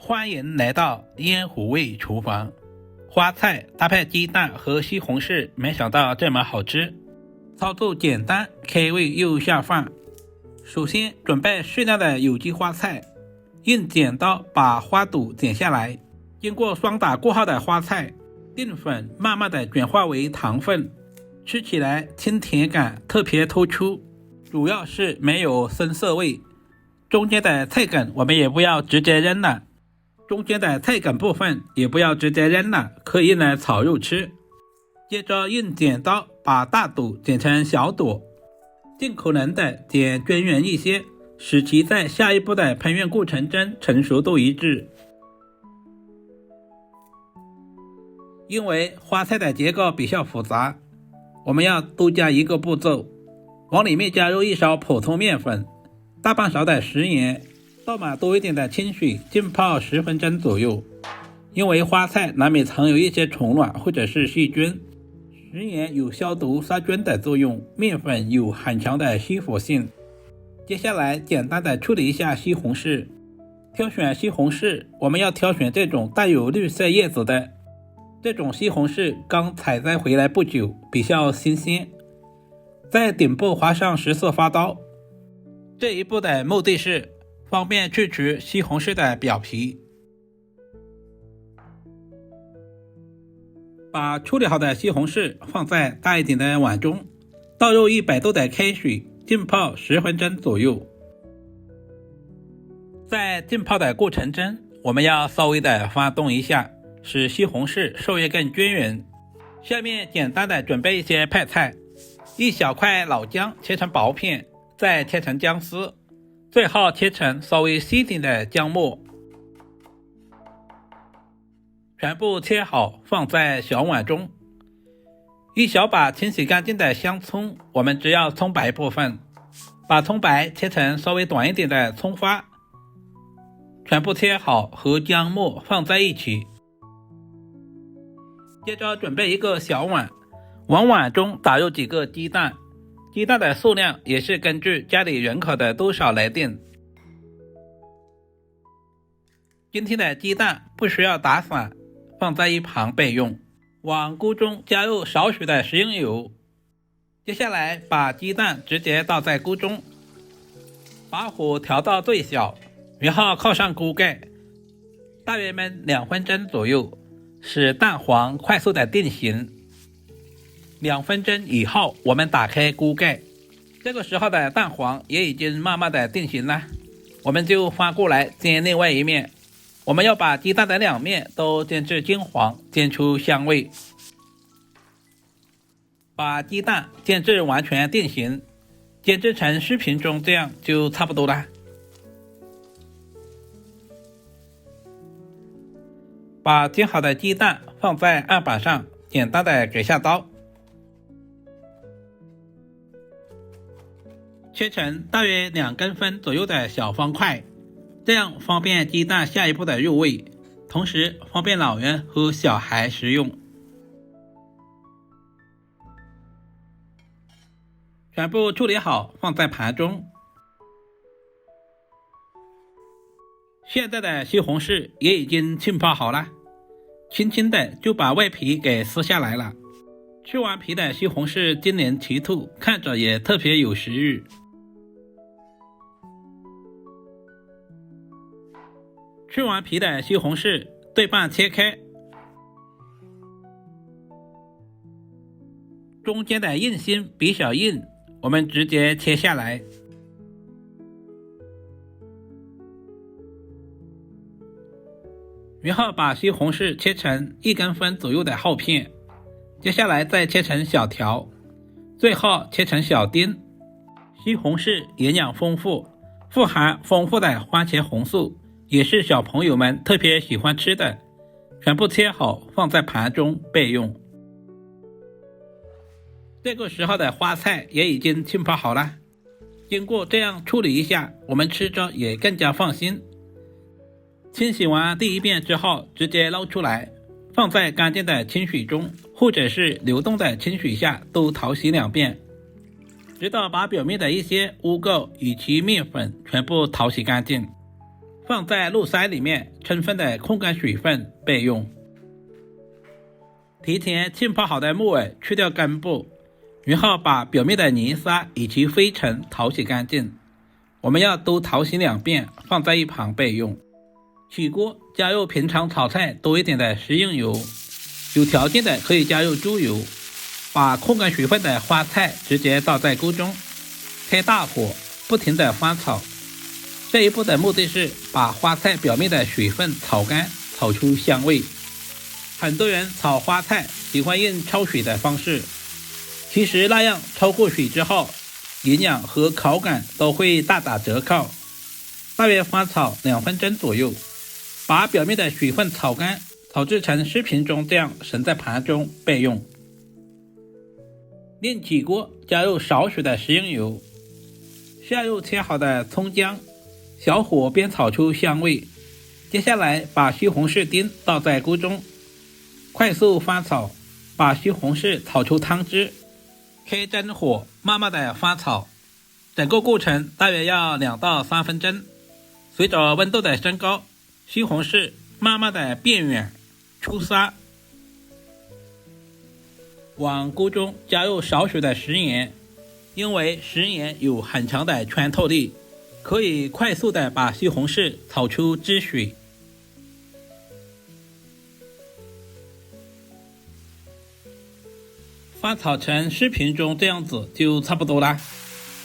歡迎來到煙壺味廚房。花菜搭配雞蛋和西紅柿，沒想到這麼好吃。操作簡單，開胃又下飯。首先準備適量的有機花菜，用剪刀把花肚剪下來。經過霜打過後的花菜，澱粉慢慢的轉化為糖分，吃起來清甜感特別突出，主要是沒有生澀味。中間的菜梗我們也不要直接扔了，可以用來炒肉吃。接着用剪刀把大肚剪成小朵，盡可能的剪均勻一些，使其在下一步的烹飪過程中成熟度一致。因為花菜的結構比較複雜，我們要多加一個步驟，往裡面加入一勺普通麵粉，大半勺的食鹽，倒滿多一點的清水，浸泡10分鐘左右。因為花菜難免藏有一些蟲卵或者是細菌，食鹽有消毒殺菌的作用，麵粉有很強的吸附性。接下來簡單的處理一下西紅柿。挑選西紅柿，我們要挑選這種帶有綠色葉子的，這種西紅柿剛採摘回來不久，比較新鮮。在頂部劃上10色花刀，這一步的目的是方便去除西紅柿的表皮。把處理好的西紅柿放在大一點的碗中，倒入100度的開水，浸泡10分鐘左右。在浸泡的過程中，我們要稍微的翻動一下，使西紅柿受液更均匀。下面簡單的準備一些配菜，一小塊老薑切成薄片，再切成薑絲，最後切成稍微细一點的薑末，全部切好放在小碗中。一小把清洗乾淨的香蔥，我們只要蔥白部分，把蔥白切成稍微短一點的蔥花，全部切好和薑末放在一起。接着準備一個小碗，往碗中打入幾個雞蛋，雞蛋的數量也是根據家裡人口的多少來定。今天的雞蛋不需要打散，放在一旁備用。往鍋中加入少許的食用油，接下來把雞蛋直接倒在鍋中，把火調到最小，然後靠上鍋蓋，大約燜2分鐘左右，使蛋黃快速的定型。2分鐘以後，我們打開鍋蓋，這個時候的蛋黃也已經慢慢的定型了，我們就翻過來煎另外一面。我們要把雞蛋的2面都煎至金黃，煎出香味。把雞蛋煎至完全定型，煎制成视頻中這樣就差不多了。把煎好的雞蛋放在案板上，簡單的給下刀，切成大約2公分左右的小方塊，這樣方便雞蛋下一步的入味，同時方便老人和小孩食用。全部處理好放在盤中。現在的西紅柿也已經浸泡好了，輕輕的就把外皮給撕下來了。去完皮的西紅柿晶瑩剔透，看着也特別有食慾。去完皮的西紅柿對半切開，中間的硬心比較硬，我們直接切下來。然後把西紅柿切成1公分左右的厚片，接下來再切成小條，最後切成小丁。西紅柿營養豐富，富含豐富的番茄紅素，也是小朋友們特別喜歡吃的。全部切好放在盤中備用。這個時候的花菜也已經浸泡好了，經過這樣處理一下，我們吃着也更加放心。清洗完第一遍之後，直接撈出來，放在乾淨的清水中，或者是流动的清水下都淘洗2遍，直到把表面的一些污垢以及面粉全部淘洗乾淨。放在露塞裡面，充分的控乾水分備用。提前浸泡好的木耳去掉根部，然後把表面的泥沙以及灰塵淘洗乾淨。我們要都淘洗2遍，放在一旁備用。起鍋加入平常炒菜多一點的食用油，有條件的可以加入豬油。把控乾水分的花菜直接倒在鍋中，開大火不停的翻炒。這一步的目的是把花菜表面的水分炒乾，炒出香味。很多人炒花菜喜歡用焯水的方式，其實那樣焯過水之後，營養和口感都會大打折扣。大約翻炒2分鐘左右，把表面的水分炒乾，炒制成視頻中這樣盛在盤中備用。另起鍋加入少許的食用油，下入切好的蔥薑，小火煸炒出香味。接下來把西紅柿丁倒在鍋中，快速翻炒，把西紅柿炒出湯汁。開中火慢慢的翻炒，整個過程大約要2到3分鐘。隨着溫度的升高，西紅柿慢慢的變軟出沙。往鍋中加入少許的食鹽，因為食鹽有很強的穿透力，可以快速的把西紅柿炒出汁水。翻炒成視頻中這樣子就差不多啦。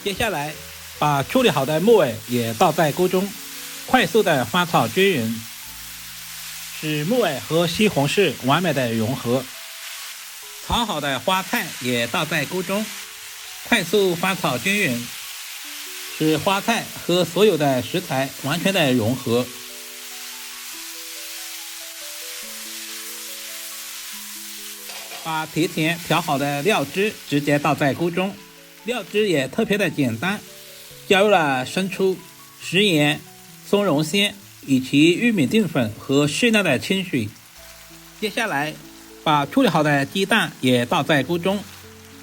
接下來把處理好的木耳也倒在鍋中，快速的翻炒均勻，使木耳和西紅柿完美的融合。炒好的花菜也倒在鍋中，快速翻炒均勻，使花菜和所有的食材完全的融合。把提前調好的料汁直接倒在鍋中，料汁也特別的簡單，加入了生抽、食鹽、松茸鮮以及玉米澱粉和適量的清水。接下來把處理好的雞蛋也倒在鍋中，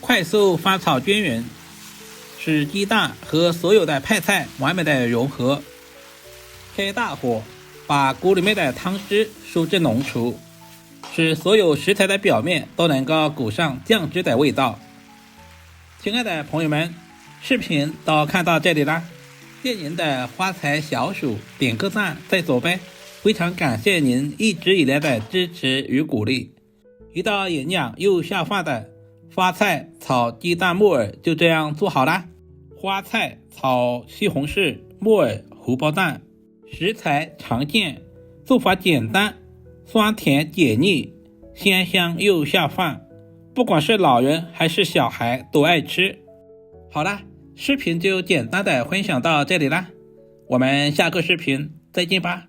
快速翻炒均勻，使雞蛋和所有的配菜完美的融合。開大火，把鍋裡面的湯汁收至濃稠，使所有食材的表面都能夠裹上醬汁的味道。親愛的朋友們，視頻都看到這裡啦，謝您的花財小數，點個讚再走唄，非常感謝您一直以來的支持與鼓勵。一道營養又下飯的花菜炒雞蛋木耳就這樣做好啦。花菜炒西紅柿木耳荷包蛋，食材常見，做法簡單，酸甜解膩，鮮香又下飯，不管是老人還是小孩都愛吃。好啦，視頻就簡單的分享到這裡啦，我們下個視頻再見吧。